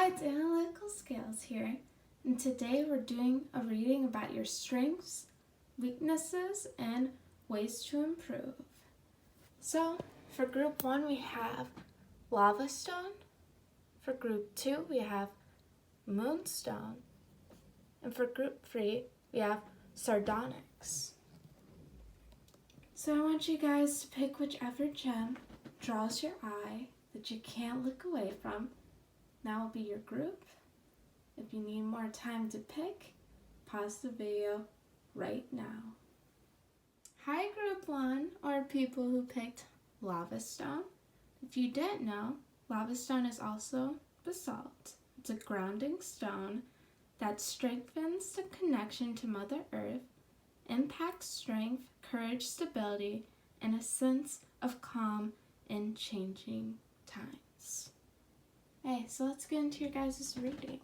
Hi, it's Analytical Scales here, and today we're doing a reading about your strengths, weaknesses, and ways to improve. So, for Group 1 we have Lava Stone, for Group 2 we have Moonstone, and for Group 3 we have Sardonyx. So I want you guys to pick whichever gem draws your eye that you can't look away from. That will be your group. If you need more time to pick, pause the video right now. Hi Group 1, or people who picked Lava Stone. If you didn't know, Lava Stone is also basalt. It's a grounding stone that strengthens the connection to Mother Earth, impacts strength, courage, stability, and a sense of calm in changing times. Okay, so let's get into your guys' reading.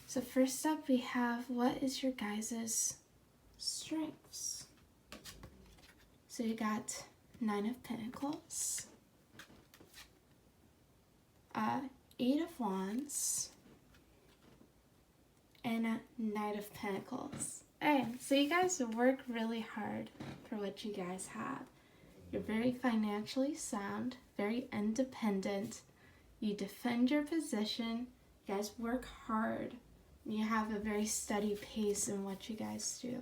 So first up we have, what is your guys' strengths? So you got 9 of Pentacles, 8 of Wands, and a Knight of Pentacles. Okay, so you guys work really hard for what you guys have. You're very financially sound, very independent. You defend your position. You guys work hard. You have a very steady pace in what you guys do. You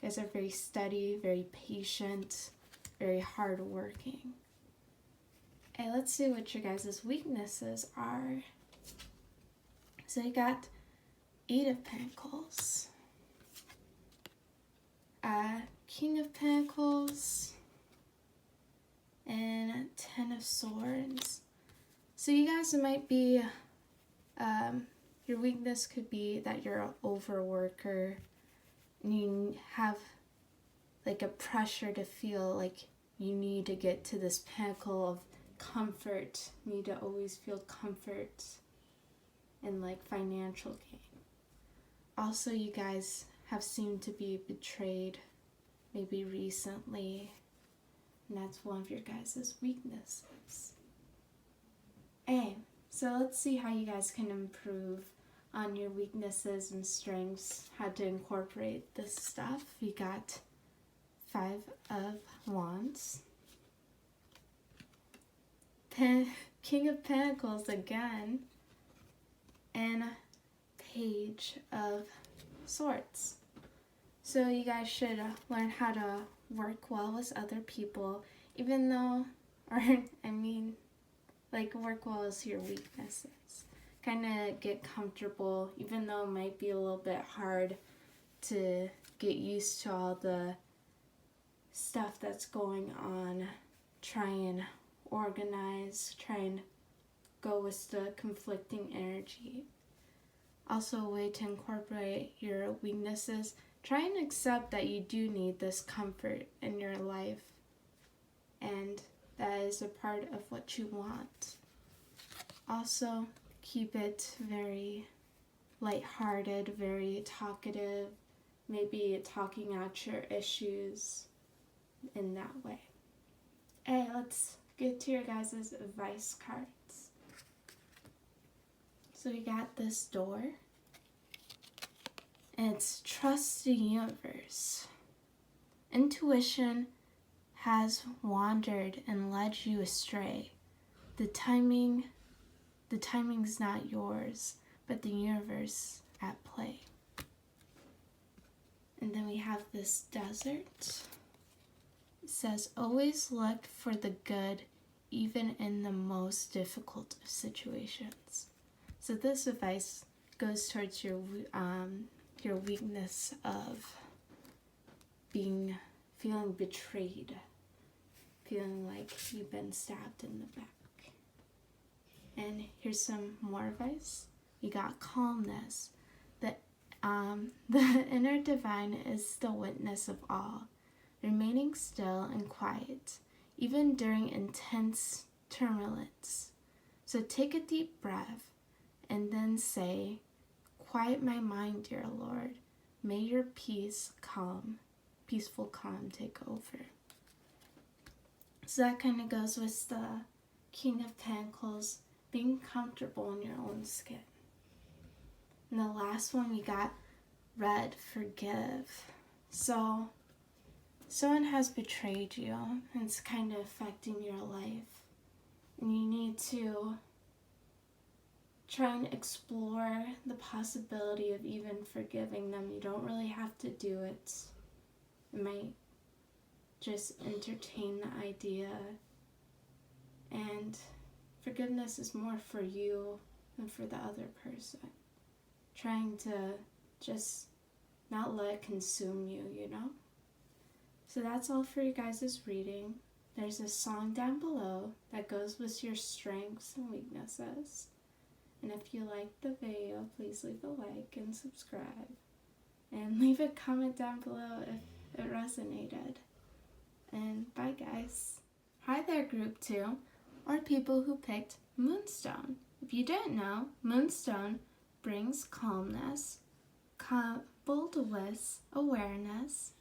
guys are very steady, very patient, very hardworking. Okay, let's see what your guys' weaknesses are. So you got 8 of Pentacles, King of Pentacles, and 10 of Swords. So you guys might be, your weakness could be that you're an overworker and you have like a pressure to feel like you need to get to this pinnacle of comfort. You need to always feel comfort and like financial gain. Also, you guys have seemed to be betrayed maybe recently, and that's one of your guys' weaknesses. Okay, so let's see how you guys can improve on your weaknesses and strengths, how to incorporate this stuff. You got 5 of Wands, King of Pentacles again, and Page of Swords. So you guys should learn how to work well with other people, even though, work well with your weaknesses. Kind of get comfortable, even though it might be a little bit hard to get used to all the stuff that's going on. Try and organize, try and go with the conflicting energy. Also, a way to incorporate your weaknesses, try and accept that you do need this comfort in your life, and that is a part of what you want. Also, keep it very lighthearted, very talkative, maybe talking out your issues in that way. Hey, let's get to your guys' advice cards. So we got this door. It's trust the universe. Intuition has wandered and led you astray. The timing's not yours, but the universe at play. And then we have this desert. It says, always look for the good, even in the most difficult of situations. So this advice goes towards your weakness of feeling betrayed, feeling like you've been stabbed in the back. And here's some more advice. You got calmness. The inner divine is the witness of all, remaining still and quiet, even during intense turbulence. So take a deep breath and then say, quiet my mind, dear Lord. May your peaceful calm take over. So that kind of goes with the King of Pentacles being comfortable in your own skin. And the last one we got red, forgive. So someone has betrayed you and it's kind of affecting your life. And you need to try and explore the possibility of even forgiving them. You don't really have to do it. You might just entertain the idea. And forgiveness is more for you than for the other person. Trying to just not let it consume you, you know? So that's all for you guys' reading. There's a song down below that goes with your strengths and weaknesses. And if you liked the video, please leave a like and subscribe. And leave a comment down below if it resonated. And bye guys. Hi there group 2, or people who picked Moonstone. If you didn't know, Moonstone brings calmness, coupled with awareness,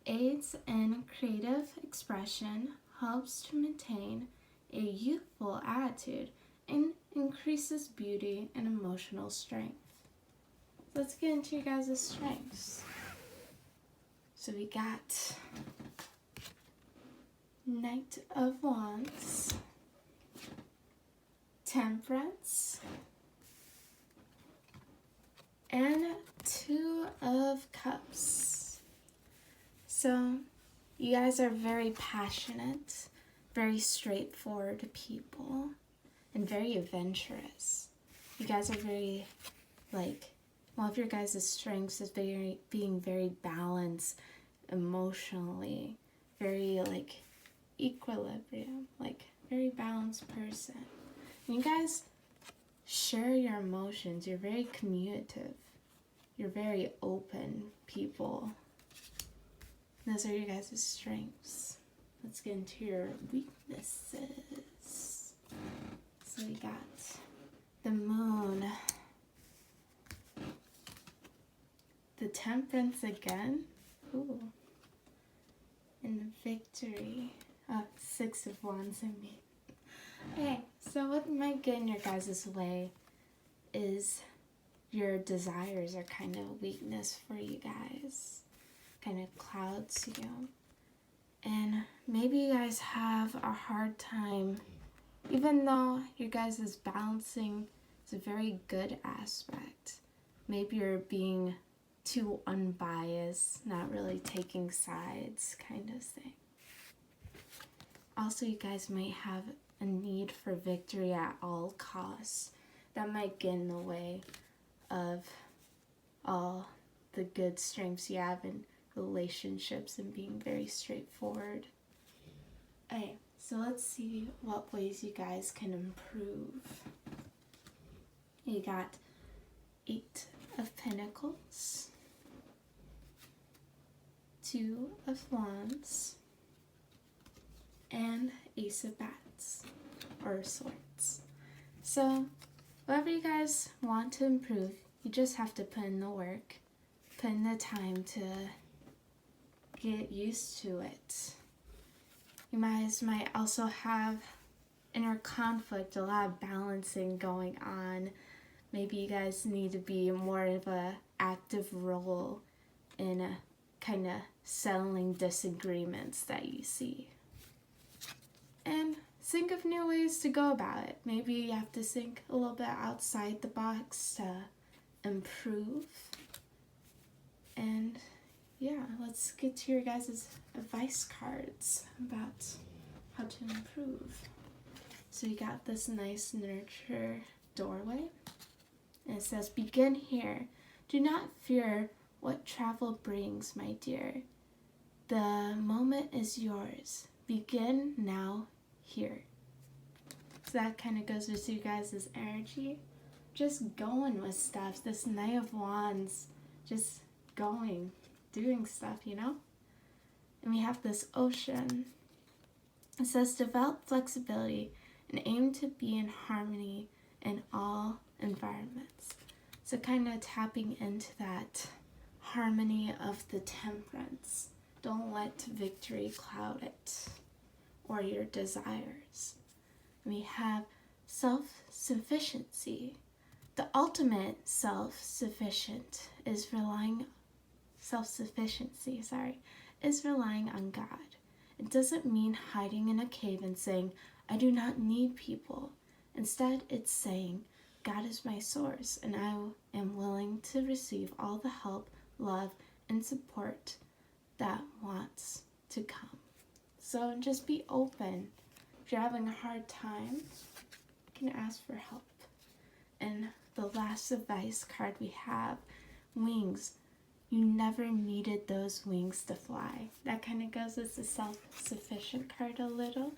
aids in creative expression, helps to maintain a youthful attitude, and increases beauty and emotional strength. Let's get into you guys' strengths. So we got Knight of Wands, Temperance, and Two of Cups. So you guys are very passionate, very straightforward people, and very adventurous. You guys are very, one of your guys' strengths is being very balanced emotionally, very, equilibrium, very balanced person. And you guys share your emotions. You're very communicative. You're very open people. Those are your guys' strengths. Let's get into your weaknesses. So we got the Moon, the Temperance again, ooh, and Victory. Oh, Six of Wands, I mean. Okay, so what might get in your guys' way is your desires are kind of a weakness for you guys. Kind of clouds you. And maybe you guys have a hard time, even though you guys' balancing is a very good aspect. Maybe you're being too unbiased, not really taking sides kind of thing. Also, you guys might have a need for victory at all costs. That might get in the way of all the good strengths you have in relationships and being very straightforward. Okay, so let's see what ways you guys can improve. You got 8 of Pentacles, 2 of Wands, and Ace of Bats, or Swords. So, whatever you guys want to improve, you just have to put in the work, put in the time to get used to it. You guys might also have inner conflict, a lot of balancing going on. Maybe you guys need to be more of an active role in kind of settling disagreements that you see. And think of new ways to go about it. Maybe you have to think a little bit outside the box to improve. And yeah, let's get to your guys' advice cards about how to improve. So you got this nice nurture doorway. And it says, begin here. Do not fear what travel brings, my dear. The moment is yours. Begin now here. So that kind of goes with you guys' energy. Just going with stuff. This Knight of Wands. Just going. Doing stuff, you know? And we have this Ocean. It says, develop flexibility and aim to be in harmony in all environments. So kind of tapping into that harmony of the Temperance. Don't let victory cloud it or your desires. We have self-sufficiency. The ultimate self-sufficiency is relying on God. It doesn't mean hiding in a cave and saying, I do not need people. Instead, it's saying, God is my source, and I am willing to receive all the help, love, and support that wants to come. So just be open. If you're having a hard time, you can ask for help. And the last advice card we have, wings. You never needed those wings to fly. That kind of goes as the self-sufficient card a little.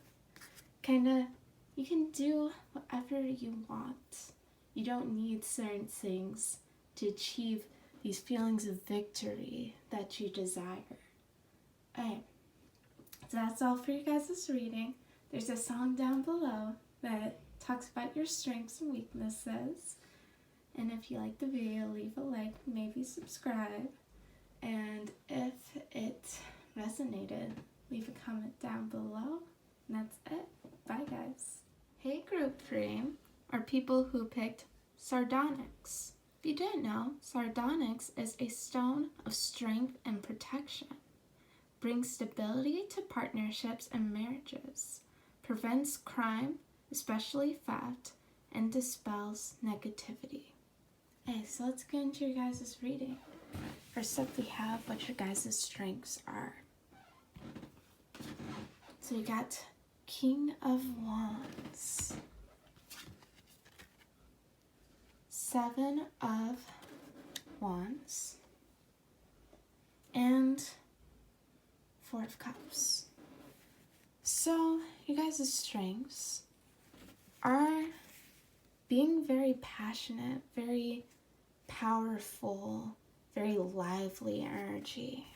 You can do whatever you want. You don't need certain things to achieve these feelings of victory that you desire. Alright, so that's all for you guys' reading. There's a song down below that talks about your strengths and weaknesses. And if you like the video, leave a like, maybe subscribe. And if it resonated, leave a comment down below. And that's it. Bye, guys. Hey, group 3, are people who picked sardonyx. If you didn't know, sardonyx is a stone of strength and protection. Brings stability to partnerships and marriages. Prevents crime, especially theft, and dispels negativity. Okay, so let's get into your guys' reading. First up, we have what your guys' strengths are. So you got King of Wands, 7 of Wands, and 4 of Cups. So you guys' strengths are being very passionate, very powerful, very lively energy.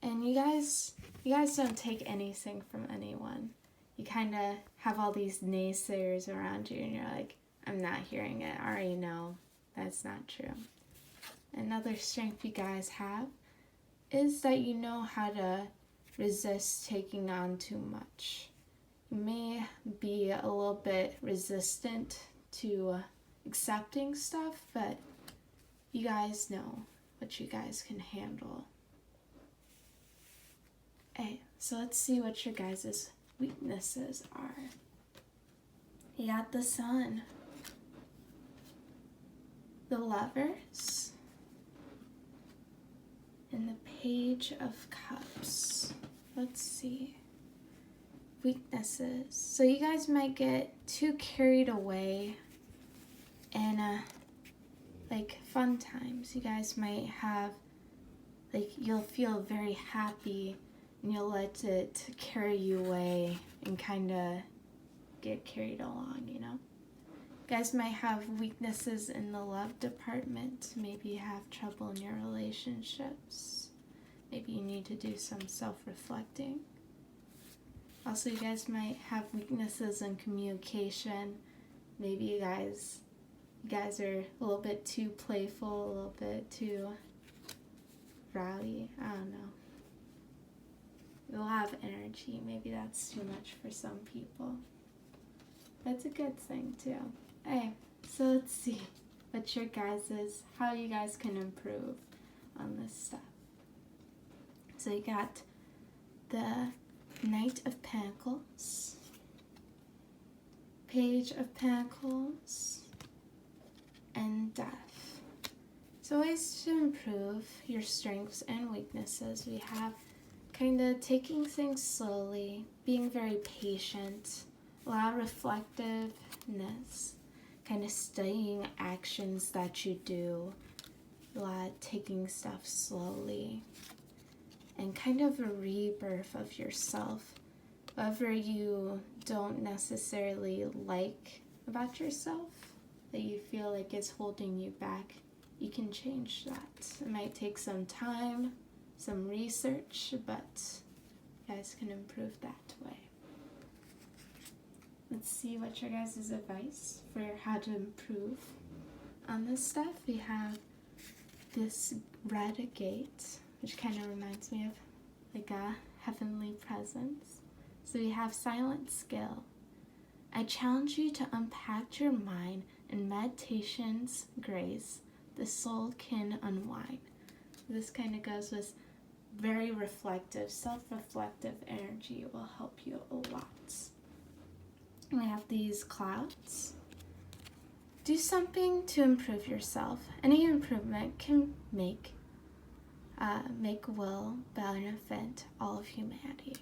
And you guys don't take anything from anyone. You kind of have all these naysayers around you and you're like, I'm not hearing it. I already know that's not true. Another strength you guys have is that you know how to resist taking on too much. You may be a little bit resistant to accepting stuff, but you guys know what you guys can handle. Okay, so let's see what your guys' weaknesses are. You got the Sun, the Lovers, and the Page of Cups. Let's see. Weaknesses. So you guys might get too carried away in fun times. You guys might have, you'll feel very happy and you'll let it carry you away and kind of get carried along, you know. You guys might have weaknesses in the love department. Maybe you have trouble in your relationships. Maybe you need to do some self-reflecting. Also, you guys might have weaknesses in communication. Maybe you guys are a little bit too playful, a little bit too rowdy. I don't know. You'll have energy. Maybe that's too much for some people. That's a good thing too. Okay, so let's see what your guys' how you guys can improve on this stuff. So you got the Knight of Pentacles, Page of Pentacles, and Death. So ways to improve your strengths and weaknesses. We have kind of taking things slowly, being very patient, a lot of reflectiveness, kind of studying actions that you do, a lot of taking stuff slowly, and kind of a rebirth of yourself. Whatever you don't necessarily like about yourself, that you feel like is holding you back, you can change that. It might take some time, some research, but you guys can improve that way. Let's see what your guys' advice for how to improve on this stuff. We have this red agate, which kind of reminds me of like a heavenly presence. So we have silent skill. I challenge you to unpack your mind in meditation's grace. The soul can unwind. This kind of goes with very reflective, self-reflective energy. It will help you a lot. We have these clouds. Do something to improve yourself. Any improvement can make will benefit all of humanity.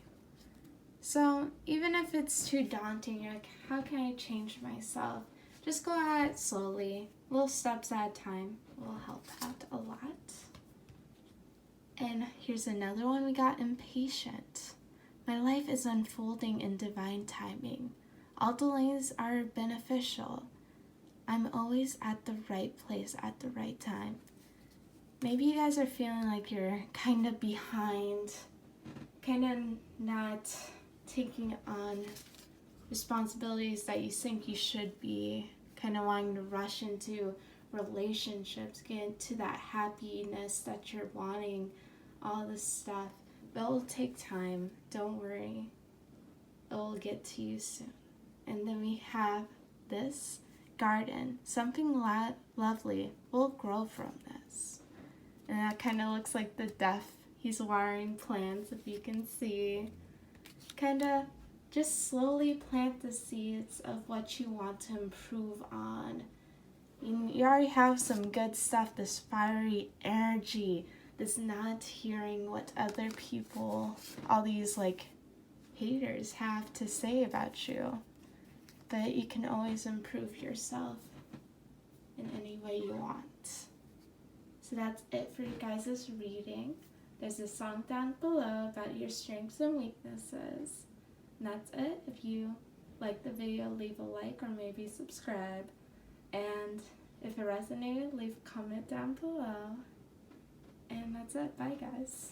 So even if it's too daunting, you're like, how can I change myself? Just go at it slowly, little steps at a time will help out a lot. And here's another one we got, impatient. My life is unfolding in divine timing. All delays are beneficial. I'm always at the right place at the right time. Maybe you guys are feeling like you're kind of behind, kind of not taking on responsibilities that you think you should be, kind of wanting to rush into relationships, get into that happiness that you're wanting, all this stuff. But it will take time. Don't worry. It will get to you soon. And then we have this garden. Something lovely will grow from this. And that kind of looks like the deaf. He's watering plants, if you can see. Kind of just slowly plant the seeds of what you want to improve on. You already have some good stuff, this fiery energy, this not hearing what other people, all these like haters have to say about you. But you can always improve yourself in any way you want. So that's it for you guys' reading. There's a song down below about your strengths and weaknesses. And that's it. If you like the video, leave a like or maybe subscribe. And if it resonated, leave a comment down below. And that's it. Bye, guys.